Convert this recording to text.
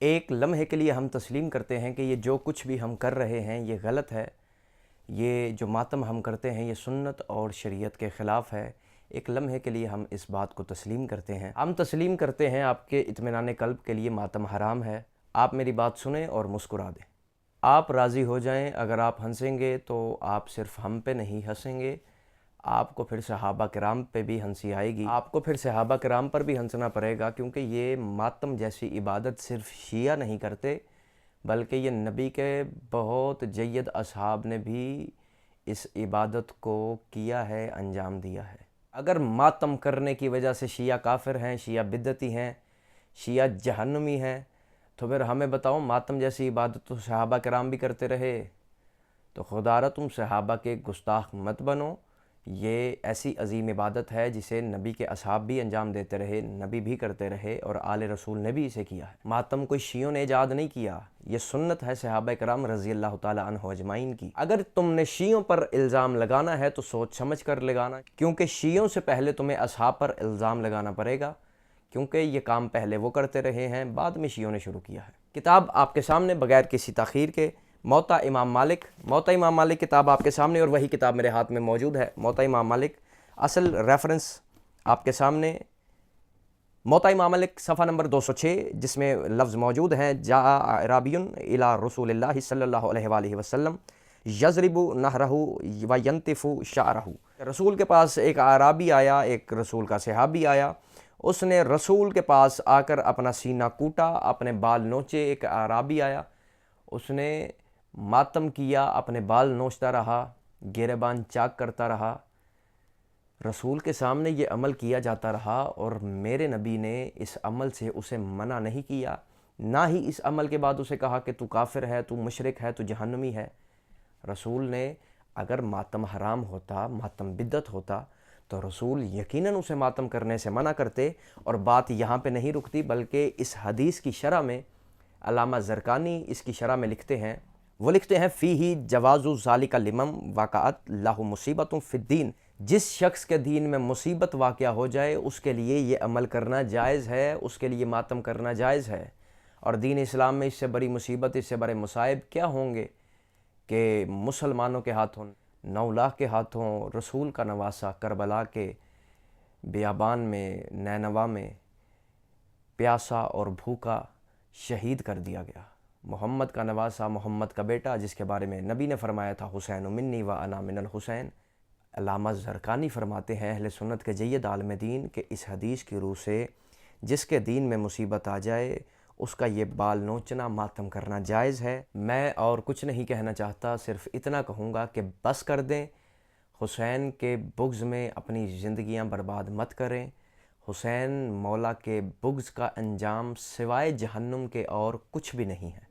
ایک لمحے کے لیے ہم تسلیم کرتے ہیں کہ یہ جو کچھ بھی ہم کر رہے ہیں یہ غلط ہے، یہ جو ماتم ہم کرتے ہیں یہ سنت اور شریعت کے خلاف ہے۔ ایک لمحے کے لیے ہم اس بات کو تسلیم کرتے ہیں۔ ہم تسلیم کرتے ہیں آپ کے اطمینان قلب کے لیے ماتم حرام ہے۔ آپ میری بات سنیں اور مسکرا دیں۔ آپ راضی ہو جائیں، اگر آپ ہنسیں گے تو آپ صرف ہم پہ نہیں ہنسیں گے، آپ کو پھر صحابہ کرام پہ بھی ہنسی آئے گی، آپ کو پھر صحابہ کرام پر بھی ہنسنا پڑے گا، کیونکہ یہ ماتم جیسی عبادت صرف شیعہ نہیں کرتے بلکہ یہ نبی کے بہت جید اصحاب نے بھی اس عبادت کو کیا ہے، انجام دیا ہے۔ اگر ماتم کرنے کی وجہ سے شیعہ کافر ہیں، شیعہ بدعتی ہیں، شیعہ جہنمی ہیں، تو پھر ہمیں بتاؤ ماتم جیسی عبادت تو صحابہ کرام بھی کرتے رہے، تو خدا را تم صحابہ کے گستاخ مت بنو۔ یہ ایسی عظیم عبادت ہے جسے نبی کے اصحاب بھی انجام دیتے رہے، نبی بھی کرتے رہے اور آل رسول نے بھی اسے کیا ہے۔ ماتم کوئی شیعوں نے ایجاد نہیں کیا، یہ سنت ہے صحابہ کرام رضی اللہ تعالی عنہ اجمعین کی۔ اگر تم نے شیعوں پر الزام لگانا ہے تو سوچ سمجھ کر لگانا، کیونکہ شیعوں سے پہلے تمہیں اصحاب پر الزام لگانا پڑے گا، کیونکہ یہ کام پہلے وہ کرتے رہے ہیں، بعد میں شیعوں نے شروع کیا ہے۔ کتاب آپ کے سامنے بغیر کسی تاخیر کے، موطا امام مالک کتاب آپ کے سامنے، اور وہی کتاب میرے ہاتھ میں موجود ہے، موطا امام مالک۔ اصل ریفرنس آپ کے سامنے، موطا امام مالک صفحہ نمبر 206، جس میں لفظ موجود ہیں جاء اعرابی الی رسول اللہ صلی اللہ علیہ وآلہ وسلم یضرب نہرہ وینتف شعرہ۔ رسول کے پاس ایک اعرابی آیا، ایک رسول کا صحابی آیا، اس نے رسول کے پاس آ کر اپنا سینہ کوٹا، اپنے بال نوچے۔ ایک اعرابی آیا، اس نے ماتم کیا، اپنے بال نوچتا رہا، گریبان چاک کرتا رہا، رسول کے سامنے یہ عمل کیا جاتا رہا، اور میرے نبی نے اس عمل سے اسے منع نہیں کیا، نہ ہی اس عمل کے بعد اسے کہا کہ تو کافر ہے، تو مشرک ہے، تو جہنمی ہے۔ رسول نے اگر ماتم حرام ہوتا، ماتم بدعت ہوتا، تو رسول یقیناً اسے ماتم کرنے سے منع کرتے، اور بات یہاں پہ نہیں رکتی بلکہ اس حدیث کی شرح میں علامہ زرقانی اس کی شرح میں لکھتے ہیں، وہ لکھتے ہیں فیہ جواز ذالک لمن وقعت لہ مصیبت فی الدین۔ جس شخص کے دین میں مصیبت واقع ہو جائے اس کے لیے یہ عمل کرنا جائز ہے، اس کے لیے ماتم کرنا جائز ہے۔ اور دین اسلام میں اس سے بڑی مصیبت، اس سے بڑے مصائب کیا ہوں گے کہ مسلمانوں کے ہاتھوں، 9 لاکھ کے ہاتھوں رسول کا نواسہ کربلا کے بیابان میں، نینوا میں پیاسا اور بھوکا شہید کر دیا گیا۔ محمد کا نواسہ، محمد کا بیٹا، جس کے بارے میں نبی نے فرمایا تھا حسین منی و انا من الحسین۔ علامہ زرقانی فرماتے ہیں اہل سنت کے جید عالم دین کہ اس حدیث کی روح سے جس کے دین میں مصیبت آ جائے اس کا یہ بال نوچنا، ماتم کرنا جائز ہے۔ میں اور کچھ نہیں کہنا چاہتا، صرف اتنا کہوں گا کہ بس کر دیں، حسین کے بغض میں اپنی زندگیاں برباد مت کریں۔ حسین مولا کے بغض کا انجام سوائے جہنم کے اور کچھ بھی نہیں ہے۔